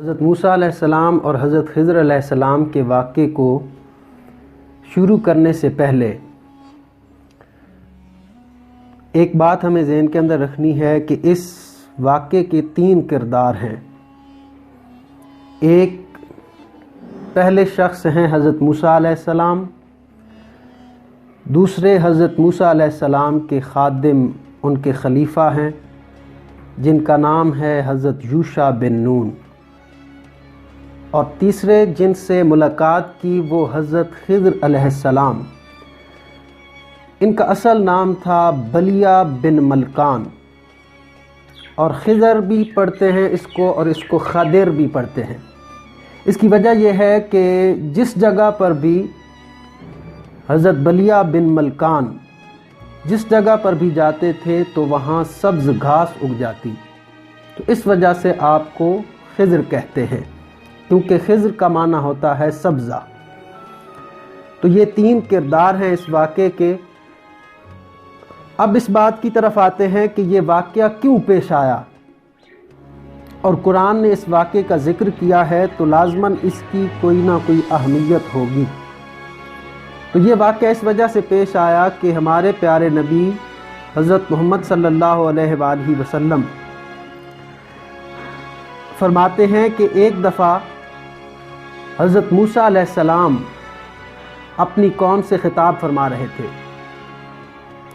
حضرت موسیٰ علیہ السلام اور حضرت خضر علیہ السلام کے واقعے کو شروع کرنے سے پہلے ایک بات ہمیں ذہن کے اندر رکھنی ہے کہ اس واقعے کے 3 کردار ہیں۔ ایک پہلے شخص ہیں حضرت موسیٰ علیہ السلام، دوسرے حضرت موسیٰ علیہ السلام کے خادم ان کے خلیفہ ہیں جن کا نام ہے حضرت یوشع بن نون، اور تیسرے جن سے ملاقات کی وہ حضرت خضر علیہ السلام۔ ان کا اصل نام تھا بلیہ بن ملکان، اور خضر بھی پڑھتے ہیں اس کو اور اس کو خضر بھی پڑھتے ہیں۔ اس کی وجہ یہ ہے کہ جس جگہ پر بھی حضرت بلیہ بن ملکان جس جگہ پر بھی جاتے تھے تو وہاں سبز گھاس اگ جاتی، تو اس وجہ سے آپ کو خضر کہتے ہیں، کیونکہ خضر کا معنی ہوتا ہے سبزہ۔ تو یہ 3 کردار ہیں اس واقعے کے۔ اب اس بات کی طرف آتے ہیں کہ یہ واقعہ کیوں پیش آیا، اور قرآن نے اس واقعے کا ذکر کیا ہے تو لازماً اس کی کوئی نہ کوئی اہمیت ہوگی۔ تو یہ واقعہ اس وجہ سے پیش آیا کہ ہمارے پیارے نبی حضرت محمد صلی اللہ علیہ وآلہ وسلم فرماتے ہیں کہ ایک دفعہ حضرت موسیٰ علیہ السلام اپنی قوم سے خطاب فرما رہے تھے،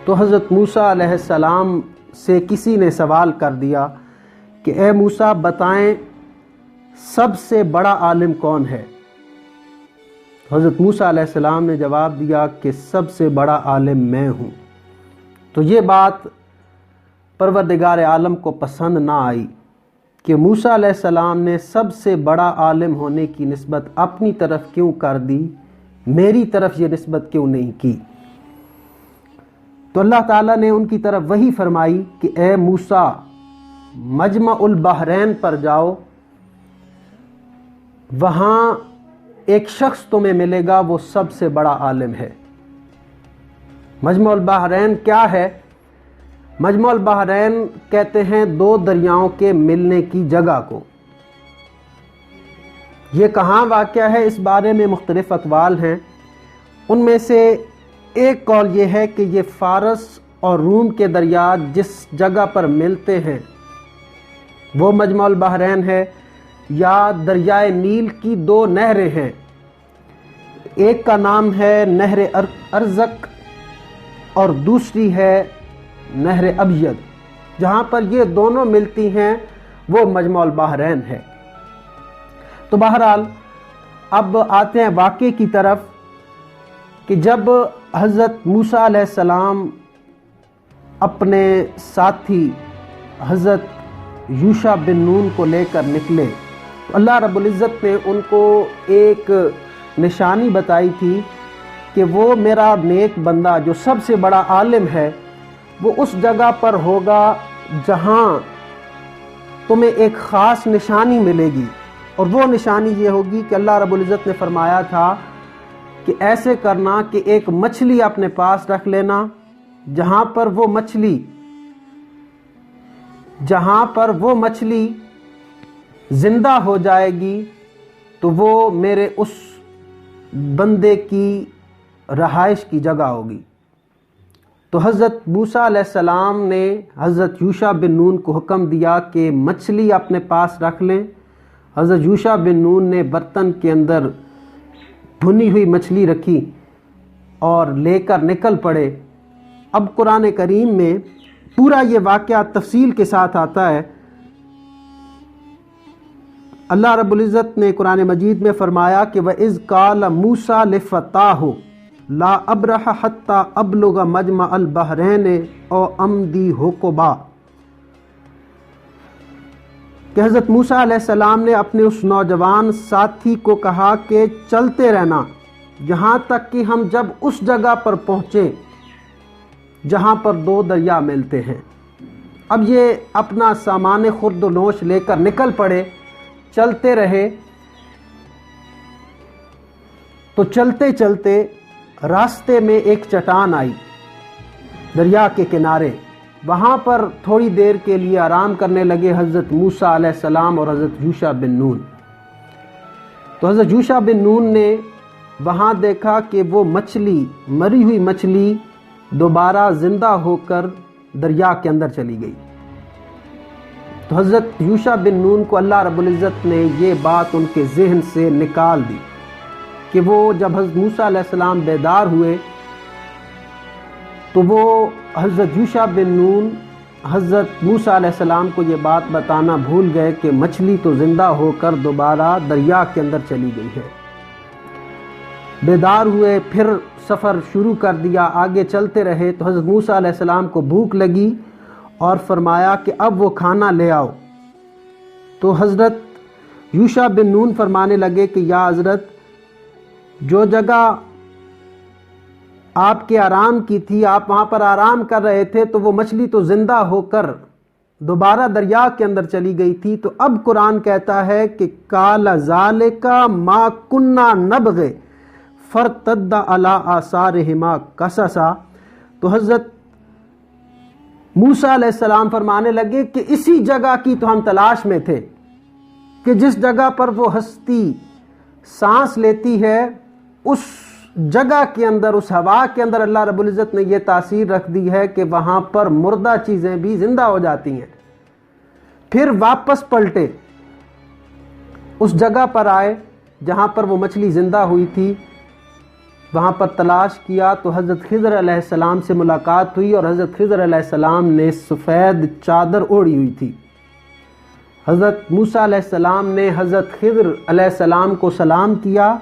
تو حضرت موسیٰ علیہ السلام سے کسی نے سوال کر دیا کہ اے موسیٰ بتائیں سب سے بڑا عالم کون ہے؟ حضرت موسیٰ علیہ السلام نے جواب دیا کہ سب سے بڑا عالم میں ہوں۔ تو یہ بات پروردگار عالم کو پسند نہ آئی کہ موسیٰ علیہ السلام نے سب سے بڑا عالم ہونے کی نسبت اپنی طرف کیوں کر دی، میری طرف یہ نسبت کیوں نہیں کی؟ تو اللہ تعالیٰ نے ان کی طرف وحی فرمائی کہ اے موسیٰ مجمع البحرین پر جاؤ، وہاں ایک شخص تمہیں ملے گا، وہ سب سے بڑا عالم ہے۔ مجمع البحرین کیا ہے؟ مجمع البحرین کہتے ہیں 2 دریاؤں کے ملنے کی جگہ کو۔ یہ کہاں واقع ہے اس بارے میں مختلف اقوال ہیں۔ ان میں سے ایک قول یہ ہے کہ یہ فارس اور روم کے دریا جس جگہ پر ملتے ہیں وہ مجمع البحرین ہے، یا دریائے نیل کی 2 نہریں ہیں، ایک کا نام ہے نہر ارزق اور دوسری ہے نہر ابید۔ جہاں پر یہ دونوں ملتی ہیں وہ مجمع البحرین ہے۔ تو بہرحال اب آتے ہیں واقعے کی طرف کہ جب حضرت موسیٰ علیہ السلام اپنے ساتھی حضرت یوشع بن نون کو لے کر نکلے تو اللہ رب العزت نے ان کو ایک نشانی بتائی تھی کہ وہ میرا نیک بندہ جو سب سے بڑا عالم ہے وہ اس جگہ پر ہوگا جہاں تمہیں ایک خاص نشانی ملے گی، اور وہ نشانی یہ ہوگی کہ اللہ رب العزت نے فرمایا تھا کہ ایسے کرنا کہ ایک مچھلی اپنے پاس رکھ لینا، جہاں پر وہ مچھلی زندہ ہو جائے گی تو وہ میرے اس بندے کی رہائش کی جگہ ہوگی۔ تو حضرت موسیٰ علیہ السلام نے حضرت یوشع بن نون کو حکم دیا کہ مچھلی اپنے پاس رکھ لیں۔ حضرت یوشع بن نون نے برتن کے اندر بھنی ہوئی مچھلی رکھی اور لے کر نکل پڑے۔ اب قرآن کریم میں پورا یہ واقعہ تفصیل کے ساتھ آتا ہے۔ اللہ رب العزت نے قرآن مجید میں فرمایا کہ وَإِذْ قَالَ مُوسَىٰ لِفَتَاهُ لا ابرح حتی ابلغ مجمع البحرین او امضی حقبا، کہ حضرت موسیٰ علیہ السلام نے اپنے اس نوجوان ساتھی کو کہا کہ چلتے رہنا یہاں تک کہ ہم جب اس جگہ پر پہنچیں جہاں پر 2 دریا ملتے ہیں۔ اب یہ اپنا سامان خرد و نوش لے کر نکل پڑے، چلتے رہے۔ تو چلتے چلتے راستے میں ایک چٹان آئی دریا کے کنارے، وہاں پر تھوڑی دیر کے لیے آرام کرنے لگے حضرت موسیٰ علیہ السلام اور حضرت یوشع بن نون۔ تو حضرت یوشع بن نون نے وہاں دیکھا کہ وہ مچھلی، مری ہوئی مچھلی دوبارہ زندہ ہو کر دریا کے اندر چلی گئی۔ تو حضرت یوشع بن نون کو اللہ رب العزت نے یہ بات ان کے ذہن سے نکال دی کہ وہ جب حضرت موسیٰ علیہ السلام بیدار ہوئے تو وہ حضرت یوشع بن نون حضرت موسیٰ علیہ السلام کو یہ بات بتانا بھول گئے کہ مچھلی تو زندہ ہو کر دوبارہ دریا کے اندر چلی گئی ہے۔ بیدار ہوئے، پھر سفر شروع کر دیا، آگے چلتے رہے تو حضرت موسیٰ علیہ السلام کو بھوک لگی اور فرمایا کہ اب وہ کھانا لے آؤ۔ تو حضرت یوشع بن نون فرمانے لگے کہ یا حضرت، جو جگہ آپ کے آرام کی تھی، آپ وہاں پر آرام کر رہے تھے، تو وہ مچھلی تو زندہ ہو کر دوبارہ دریا کے اندر چلی گئی تھی۔ تو اب قرآن کہتا ہے کہ قال ذالک ما کنا نبغ فرتد علی آثارہما قصصا۔ تو حضرت موسیٰ علیہ السلام فرمانے لگے کہ اسی جگہ کی تو ہم تلاش میں تھے کہ جس جگہ پر وہ ہستی سانس لیتی ہے، اس جگہ کے اندر، اس ہوا کے اندر اللہ رب العزت نے یہ تاثیر رکھ دی ہے کہ وہاں پر مردہ چیزیں بھی زندہ ہو جاتی ہیں۔ پھر واپس پلٹے، اس جگہ پر آئے جہاں پر وہ مچھلی زندہ ہوئی تھی، وہاں پر تلاش کیا تو حضرت خضر علیہ السلام سے ملاقات ہوئی، اور حضرت خضر علیہ السلام نے سفید چادر اوڑھی ہوئی تھی۔ حضرت موسیٰ علیہ السلام نے حضرت خضر علیہ السلام کو سلام کیا،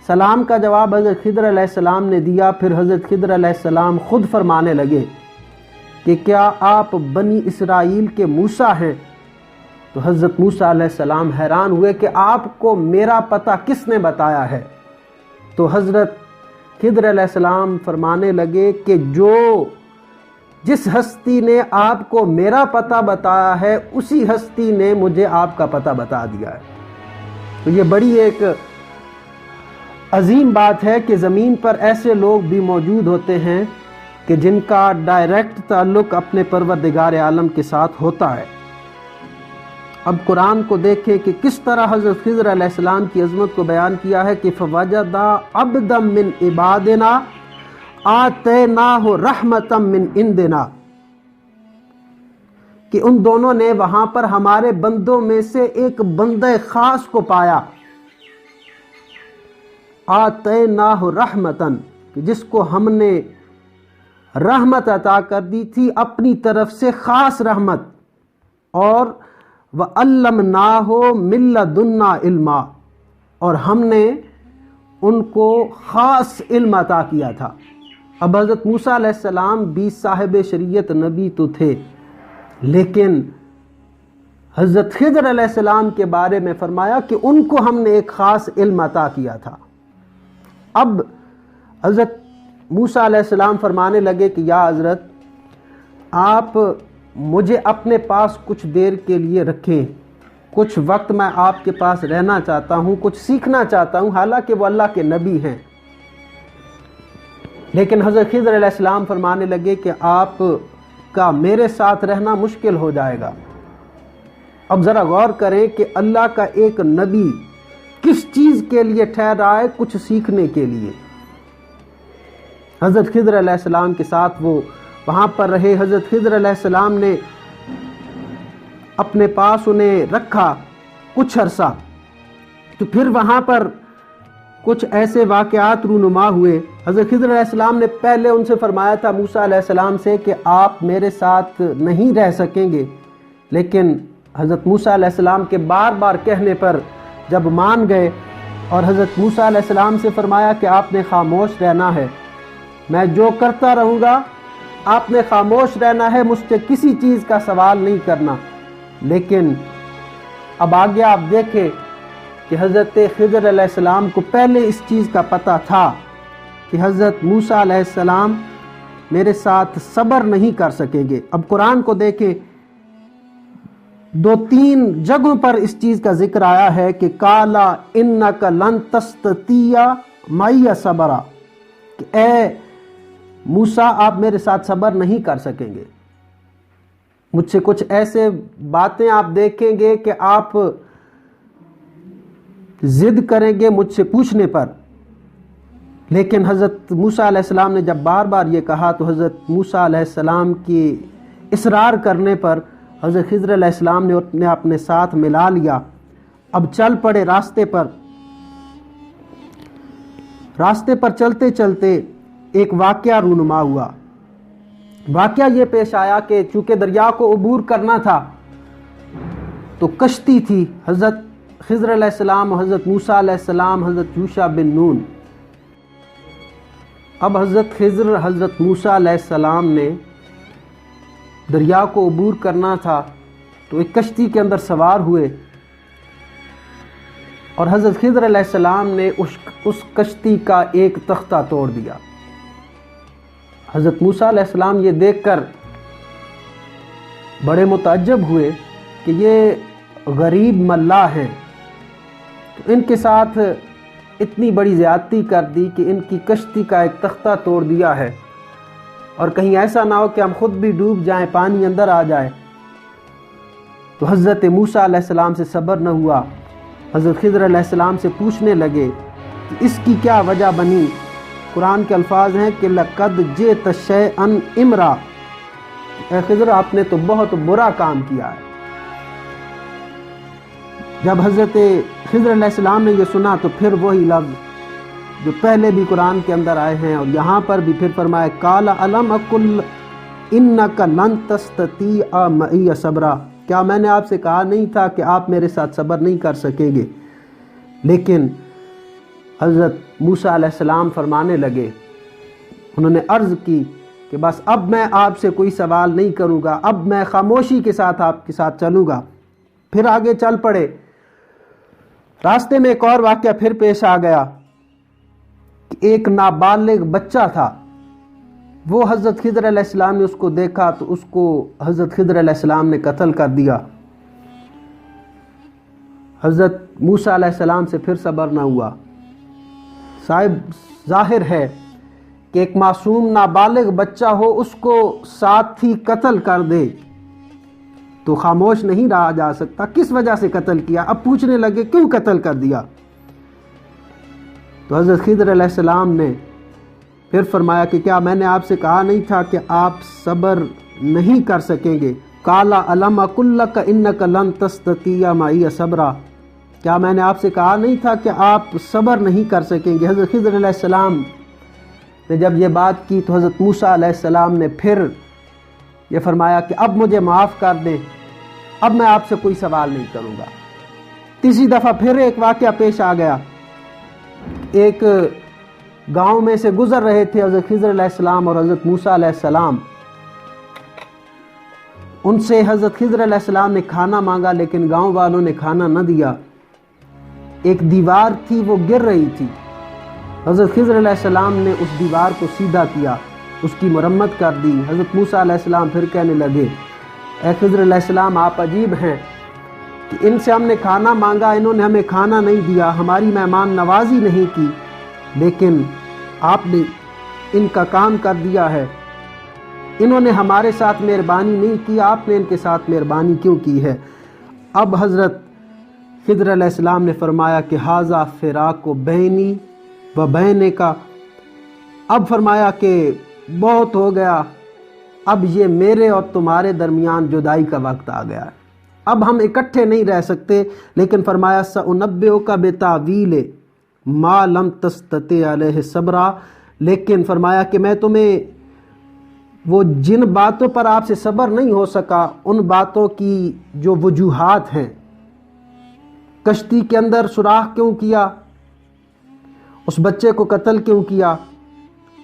سلام کا جواب حضرت خضر علیہ السلام نے دیا۔ پھر حضرت خضر علیہ السلام خود فرمانے لگے کہ کیا آپ بنی اسرائیل کے موسیٰ ہیں؟ تو حضرت موسیٰ علیہ السلام حیران ہوئے کہ آپ کو میرا پتہ کس نے بتایا ہے؟ تو حضرت خضر علیہ السلام فرمانے لگے کہ جس ہستی نے آپ کو میرا پتہ بتایا ہے، اسی ہستی نے مجھے آپ کا پتہ بتا دیا ہے۔ تو یہ بڑی ایک عظیم بات ہے کہ زمین پر ایسے لوگ بھی موجود ہوتے ہیں کہ جن کا ڈائریکٹ تعلق اپنے پروردگار عالم کے ساتھ ہوتا ہے۔ اب قرآن کو دیکھیں کہ کس طرح حضرت خضر علیہ السلام کی عظمت کو بیان کیا ہے کہ فَوَجَدَا عَبْدًا مِّنْ عِبَادِنَا آتَيْنَاهُ رَحْمَةً مِّنْ عِنْدِنَا، کہ ان دونوں نے وہاں پر ہمارے بندوں میں سے ایک بندہ خاص کو پایا، آتَيْنَاهُ رَحْمَةً، کہ جس کو ہم نے رحمت عطا کر دی تھی اپنی طرف سے، خاص رحمت، اور وَعَلَّمْنَاهُ مِن لَّدُنَّا عِلْمًا، اور ہم نے ان کو خاص علم عطا کیا تھا۔ اب حضرت موسیٰ علیہ السلام بھی صاحب شریعت نبی تو تھے، لیکن حضرت خضر علیہ السلام کے بارے میں فرمایا کہ ان کو ہم نے ایک خاص علم عطا کیا تھا۔ اب حضرت موسیٰ علیہ السلام فرمانے لگے کہ یا حضرت، آپ مجھے اپنے پاس کچھ دیر کے لیے رکھیں، کچھ وقت میں آپ کے پاس رہنا چاہتا ہوں، کچھ سیکھنا چاہتا ہوں، حالانکہ وہ اللہ کے نبی ہیں۔ لیکن حضرت خضر علیہ السلام فرمانے لگے کہ آپ کا میرے ساتھ رہنا مشکل ہو جائے گا۔ اب ذرا غور کریں کہ اللہ کا ایک نبی کس چیز کے لیے ٹھہرا ہے؟ کچھ سیکھنے کے لیے۔ حضرت خضر علیہ السلام کے ساتھ وہ وہاں پر رہے۔ حضرت خضر علیہ السلام نے اپنے پاس انہیں رکھا کچھ عرصہ، تو پھر وہاں پر کچھ ایسے واقعات رونما ہوئے۔ حضرت خضر علیہ السلام نے پہلے ان سے فرمایا تھا موسیٰ علیہ السلام سے کہ آپ میرے ساتھ نہیں رہ سکیں گے، لیکن حضرت موسیٰ علیہ السلام کے بار بار کہنے پر جب مان گئے، اور حضرت موسیٰ علیہ السلام سے فرمایا کہ آپ نے خاموش رہنا ہے، میں جو کرتا رہوں گا آپ نے خاموش رہنا ہے، مجھ سے کسی چیز کا سوال نہیں کرنا۔ لیکن اب آگے آپ دیکھیں کہ حضرت خضر علیہ السلام کو پہلے اس چیز کا پتہ تھا کہ حضرت موسیٰ علیہ السلام میرے ساتھ صبر نہیں کر سکیں گے۔ اب قرآن کو دیکھیں، 2-3 جگہوں پر اس چیز کا ذکر آیا ہے کہ قَالَ إِنَّكَ لَن تَسْتَطِيعَ مَعِيَ صَبْرًا، کہ اے موسیٰ آپ میرے ساتھ صبر نہیں کر سکیں گے۔ مجھ سے کچھ ایسے باتیں آپ دیکھیں گے کہ آپ ضد کریں گے مجھ سے پوچھنے پر۔ لیکن حضرت موسیٰ علیہ السلام نے جب بار بار یہ کہا تو حضرت موسیٰ علیہ السلام کی اصرار کرنے پر حضرت خضر علیہ السلام نے اپنے ساتھ ملا لیا۔ اب چل پڑے راستے پر چلتے چلتے ایک واقعہ رونما ہوا۔ واقعہ یہ پیش آیا کہ چونکہ دریا کو عبور کرنا تھا تو کشتی تھی، حضرت خضر علیہ السلام، حضرت موسیٰ علیہ السلام، حضرت یوشع بن نون۔ اب حضرت خضر حضرت موسیٰ علیہ السلام نے دریا کو عبور کرنا تھا تو ایک کشتی کے اندر سوار ہوئے، اور حضرت خضر علیہ السلام نے اس کشتی کا ایک تختہ توڑ دیا۔ حضرت موسیٰ علیہ السلام یہ دیکھ کر بڑے متعجب ہوئے کہ یہ غریب ملاح ہیں، تو ان کے ساتھ اتنی بڑی زیادتی کر دی کہ ان کی کشتی کا ایک تختہ توڑ دیا ہے، اور کہیں ایسا نہ ہو کہ ہم خود بھی ڈوب جائیں، پانی اندر آ جائے۔ تو حضرت موسیٰ علیہ السلام سے صبر نہ ہوا، حضرت خضر علیہ السلام سے پوچھنے لگے کہ اس کی کیا وجہ بنی۔ قرآن کے الفاظ ہیں کہ لَقَدْ جِئْتَ شَيْئًا اِمْرًا، اے خضر آپ نے تو بہت برا کام کیا ہے۔ جب حضرت خضر علیہ السلام نے یہ سنا تو پھر وہی لفظ جو پہلے بھی قرآن کے اندر آئے ہیں اور یہاں پر بھی پھر فرمایا قَالَ أَلَمْ أَقُلْ إِنَّكَ لَن تَسْتَطِيعَ مَعِيَ صَبْرًا، کیا میں نے آپ سے کہا نہیں تھا کہ آپ میرے ساتھ صبر نہیں کر سکیں گے؟ لیکن حضرت موسیٰ علیہ السلام فرمانے لگے، انہوں نے عرض کی کہ بس اب میں آپ سے کوئی سوال نہیں کروں گا، اب میں خاموشی کے ساتھ آپ کے ساتھ چلوں گا۔ پھر آگے چل پڑے۔ راستے میں ایک اور واقعہ پھر پیش آ گیا کہ ایک نابالغ بچہ تھا، وہ حضرت خضر علیہ السلام نے اس کو دیکھا تو اس کو حضرت خضر علیہ السلام نے قتل کر دیا۔ حضرت موسیٰ علیہ السلام سے پھر صبر نہ ہوا۔ صاحب ظاہر ہے کہ ایک معصوم نابالغ بچہ ہو، اس کو ساتھی قتل کر دے تو خاموش نہیں رہا جا سکتا، کس وجہ سے قتل کیا؟ اب پوچھنے لگے کیوں قتل کر دیا؟ تو حضرت خضر علیہ السلام نے پھر فرمایا کہ کیا میں نے آپ سے کہا نہیں تھا کہ آپ صبر نہیں کر سکیں گے؟ قَالَ أَلَمْ أَقُلْ لَكَ إِنَّكَ لَن تَسْتَطِيعَ مَعِيَ صَبْرًا، کیا میں نے آپ سے کہا نہیں تھا کہ آپ صبر نہیں کر سکیں گے؟ حضرت خضر علیہ السلام نے جب یہ بات کی تو حضرت موسیٰ علیہ السلام نے پھر یہ فرمایا کہ اب مجھے معاف کر دیں، اب میں آپ سے کوئی سوال نہیں کروں گا۔ تیسری دفعہ پھر ایک واقعہ پیش آ گیا، ایک گاؤں میں سے گزر رہے تھے حضرت خضر علیہ السلام اور حضرت موسیٰ علیہ السلام۔ ان سے حضرت خضر علیہ السلام نے کھانا مانگا لیکن گاؤں والوں نے کھانا نہ دیا۔ ایک دیوار تھی وہ گر رہی تھی، حضرت خضر علیہ السلام نے اس دیوار کو سیدھا کیا، اس کی مرمت کر دی۔ حضرت موسیٰ علیہ السلام پھر کہنے لگے اے خضر علیہ السلام آپ عجیب ہیں کہ ان سے ہم نے کھانا مانگا، انہوں نے ہمیں کھانا نہیں دیا، ہماری مہمان نوازی نہیں کی، لیکن آپ نے ان کا کام کر دیا ہے، انہوں نے ہمارے ساتھ مہربانی نہیں کی، آپ نے ان کے ساتھ مہربانی کیوں کی ہے؟ اب حضرت خضر علیہ السلام نے فرمایا کہ ھذا فراق بینی و بینک، اب فرمایا کہ بہت ہو گیا، اب یہ میرے اور تمہارے درمیان جدائی کا وقت آ گیا ہے، اب ہم اکٹھے نہیں رہ سکتے۔ لیکن فرمایا سأنبئک بتاویل ما لم تستطع علیہ صبرا، لیکن فرمایا کہ میں تمہیں وہ جن باتوں پر آپ سے صبر نہیں ہو سکا ان باتوں کی جو وجوہات ہیں، کشتی کے اندر سوراخ کیوں کیا، اس بچے کو قتل کیوں کیا،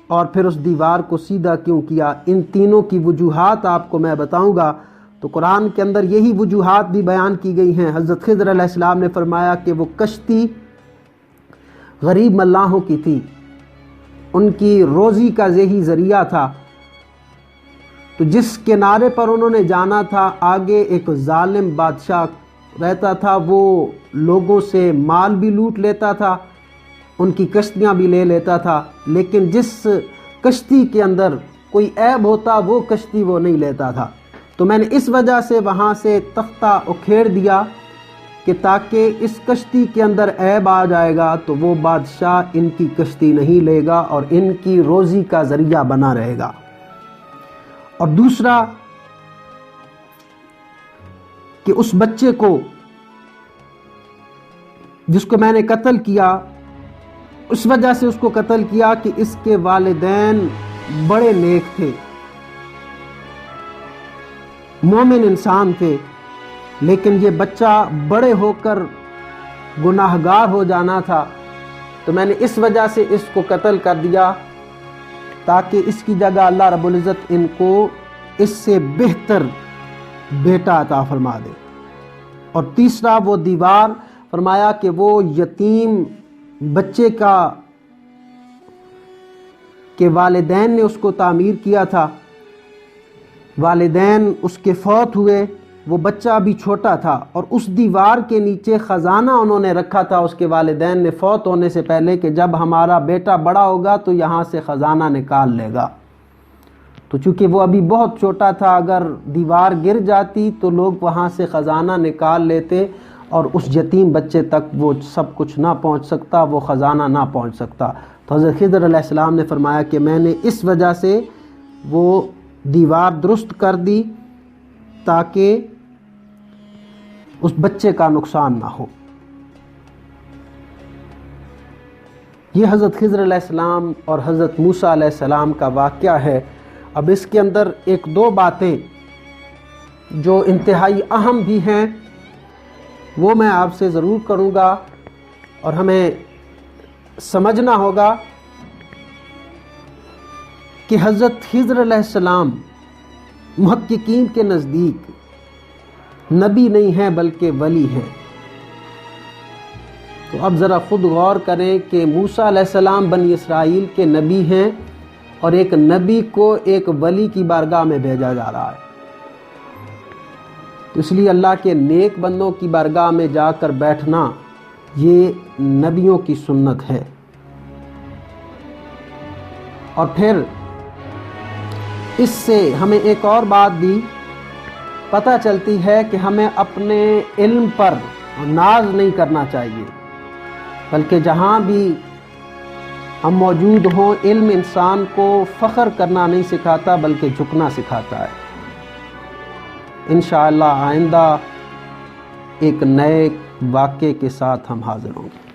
اور پھر اس دیوار کو سیدھا کیوں کیا، ان تینوں کی وجوہات آپ کو میں بتاؤں گا۔ تو قرآن کے اندر یہی وجوہات بھی بیان کی گئی ہیں۔ حضرت خضر علیہ السلام نے فرمایا کہ وہ کشتی غریب ملاحوں کی تھی، ان کی روزی کا یہی ذریعہ تھا، تو جس کنارے پر انہوں نے جانا تھا آگے ایک ظالم بادشاہ رہتا تھا، وہ لوگوں سے مال بھی لوٹ لیتا تھا، ان کی کشتیاں بھی لے لیتا تھا، لیکن جس کشتی کے اندر کوئی عیب ہوتا وہ کشتی وہ نہیں لیتا تھا۔ تو میں نے اس وجہ سے وہاں سے تختہ اکھیڑ دیا کہ تاکہ اس کشتی کے اندر عیب آ جائے گا تو وہ بادشاہ ان کی کشتی نہیں لے گا اور ان کی روزی کا ذریعہ بنا رہے گا۔ اور دوسرا کہ اس بچے کو جس کو میں نے قتل کیا، اس وجہ سے اس کو قتل کیا کہ اس کے والدین بڑے نیک تھے، مومن انسان تھے، لیکن یہ بچہ بڑے ہو کر گناہگار ہو جانا تھا، تو میں نے اس وجہ سے اس کو قتل کر دیا تاکہ اس کی جگہ اللہ رب العزت ان کو اس سے بہتر بیٹا عطا فرما دے۔ اور تیسرا وہ دیوار، فرمایا کہ وہ یتیم بچے کا کہ والدین نے اس کو تعمیر کیا تھا، والدین اس کے فوت ہوئے، وہ بچہ بھی چھوٹا تھا، اور اس دیوار کے نیچے خزانہ انہوں نے رکھا تھا اس کے والدین نے فوت ہونے سے پہلے کہ جب ہمارا بیٹا بڑا ہوگا تو یہاں سے خزانہ نکال لے گا۔ تو چونکہ وہ ابھی بہت چھوٹا تھا، اگر دیوار گر جاتی تو لوگ وہاں سے خزانہ نکال لیتے اور اس یتیم بچے تک وہ سب کچھ نہ پہنچ سکتا، وہ خزانہ نہ پہنچ سکتا۔ تو حضرت خضر علیہ السلام نے فرمایا کہ میں نے اس وجہ سے وہ دیوار درست کر دی تاکہ اس بچے کا نقصان نہ ہو۔ یہ حضرت خضر علیہ السلام اور حضرت موسیٰ علیہ السلام کا واقعہ ہے۔ اب اس کے اندر ایک دو باتیں جو انتہائی اہم بھی ہیں وہ میں آپ سے ضرور کروں گا، اور ہمیں سمجھنا ہوگا کہ حضرت خضر علیہ السلام محققین کے نزدیک نبی نہیں ہیں بلکہ ولی ہیں۔ تو اب ذرا خود غور کریں کہ موسیٰ علیہ السلام بنی اسرائیل کے نبی ہیں اور ایک نبی کو ایک ولی کی بارگاہ میں بھیجا جا رہا ہے۔ اس لیے اللہ کے نیک بندوں کی بارگاہ میں جا کر بیٹھنا یہ نبیوں کی سنت ہے۔ اور پھر اس سے ہمیں ایک اور بات بھی پتہ چلتی ہے کہ ہمیں اپنے علم پر ناز نہیں کرنا چاہیے، بلکہ جہاں بھی ہم موجود ہوں علم انسان کو فخر کرنا نہیں سکھاتا بلکہ جھکنا سکھاتا ہے۔ انشاءاللہ آئندہ ایک نئے واقعے کے ساتھ ہم حاضر ہوں گے۔